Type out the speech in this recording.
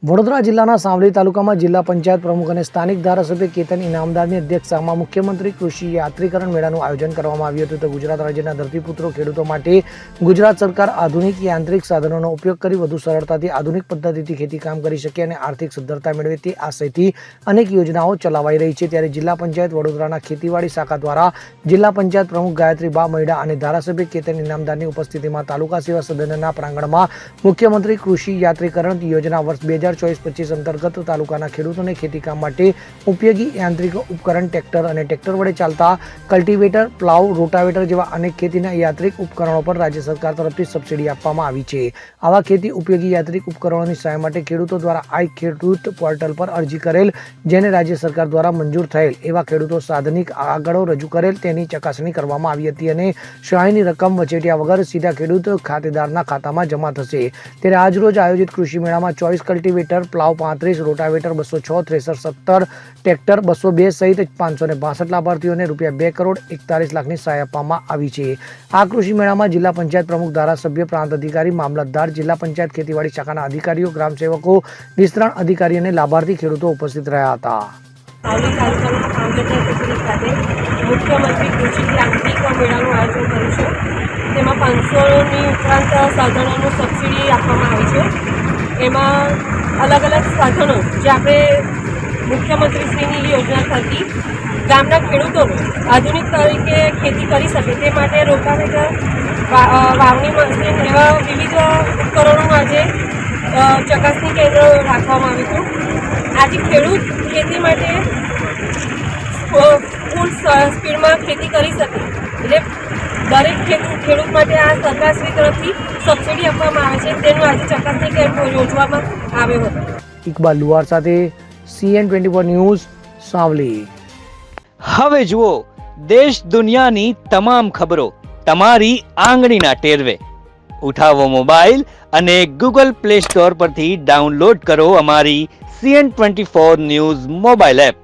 વડોદરા જિલ્લાના સાવલી તાલુકામાં જિલ્લા પંચાયત પ્રમુખ અને સ્થાનિક ધારાસભ્ય કેતન ઇનામદારની અધ્યક્ષતામાં મુખ્યમંત્રી કૃષિ યાત્રીકરણ મેળાનું આયોજન કરવામાં આવ્યું હતું. તો ગુજરાત રાજ્યના ધરતીપુત્રો ખેડૂતો માટે ગુજરાત સરકાર આધુનિક યાંત્રિક સાધનોનો ઉપયોગ કરી વધુ સરળતાથી આધુનિક પદ્ધતિથી ખેતી કામ કરી શકે અને આર્થિક સદ્ધરતા મેળવે તે આશયથી અનેક યોજનાઓ ચલાવાઈ રહી છે. ત્યારે જિલ્લા પંચાયત વડોદરાના ખેતીવાડી શાખા દ્વારા જિલ્લા પંચાયત પ્રમુખ ગાયત્રી બા મૈડા અને ધારાસભ્ય કેતન ઇનામદારની ઉપસ્થિતિમાં તાલુકા સેવા સદનના પ્રાંગણમાં મુખ્યમંત્રી કૃષિ યાત્રીકરણ યોજના વર્ષ 2024-25 અંતર્ગત તાલુકાના ખેડૂતોને ખેતીકામ માટે ઉપયોગી યાંત્રિક ઉપકરણ ટ્રેક્ટર અને ટ્રેક્ટર વડે ચાલતા કલ્ટિવેટર, પ્લાવ, રોટાવેટર જેવા અનેક ખેતીના યાંત્રિક ઉપકરણો પર રાજ્ય સરકાર તરફથી સબસિડી આપવામાં આવી છે. આવા ખેતી ઉપયોગી યાંત્રિક ઉપકરણોની સહાય માટે ખેડૂતો દ્વારા આઈ ખેડૂત પોર્ટલ પર અરજી કરેલ, જેને રાજ્ય સરકાર દ્વારા મંજૂર થયેલ એવા ખેડૂતો સાધનિક આગળો રજૂ કરેલ તેની ચકાસણી કરવામાં આવી હતી અને સહાયની રકમ વચેટિયા વગર સીધા ખેડૂત ખાતેદારના ખાતામાં જમા થશે. ત્યારે આજરોજ આયોજિત કૃષિ મેળામાં 24 cultivator, plough 35, rotavator 206, thresher 17, tractor 202 સહિત 562 લાભાર્થીઓને ₹2 કરોડ 41 લાખની સહાય આપવામાં આવી છે. આ કૃષિ મેળામાં જિલ્લા પંચાયત પ્રમુખ, ધારાસભ્ય, પ્રાંત અધિકારી, મામલતદાર, જિલ્લા પંચાયત ખેતીવાડી શાખાના અધિકારીઓ, ગ્રામસેવકો, વિસ્તરણ અધિકારી અને લાભાર્થી ખેડૂતો ઉપસ્થિત રહ્યા હતા. સાવલી તાલુકાના આંબેડકર કચેરી ખાતે મુખ્યમંત્રી કૃષિ યાંત્રિકરણ મેળાનું આયોજન કર્યું છે. તેમાં 500ની ઉપરાંત સાધનોનું સબસિડી આપવામાં આવી છે. એમાં અલગ અલગ સાધનો જે આપણે મુખ્યમંત્રીશ્રીની યોજના થકી ગામના ખેડૂતોને આધુનિક તરીકે ખેતી કરી શકે તે માટે રોટાવેટર, વાવણી મશીન એવા વિવિધ ઉપકરણો આજે ચકાસણી કેન્દ્ર રાખવામાં આવ્યું હતું. આજે ખેડૂત ખેતી માટે ફૂલ સ્પીડમાં ખેતી કરી શકે એટલે દરેક ખેડૂત માટે આ સરકારશ્રી તરફથી સબસિડી આપવામાં આવે છે. તેનું આજે ચકાસણી કેમ્પ યોજવામાં આવ્યો હતો. ઇકબાલ લુહાર સાથે CN24 ન્યૂઝ, સાવલી. હવે જુઓ દેશ દુનિયાની તમામ ખબરો તમારી આંગળીના ટેરવે. ઉઠાવો મોબાઈલ અને Google Play Store પરથી ડાઉનલોડ કરો અમારી CN24 ન્યૂઝ મોબાઈલ એપ.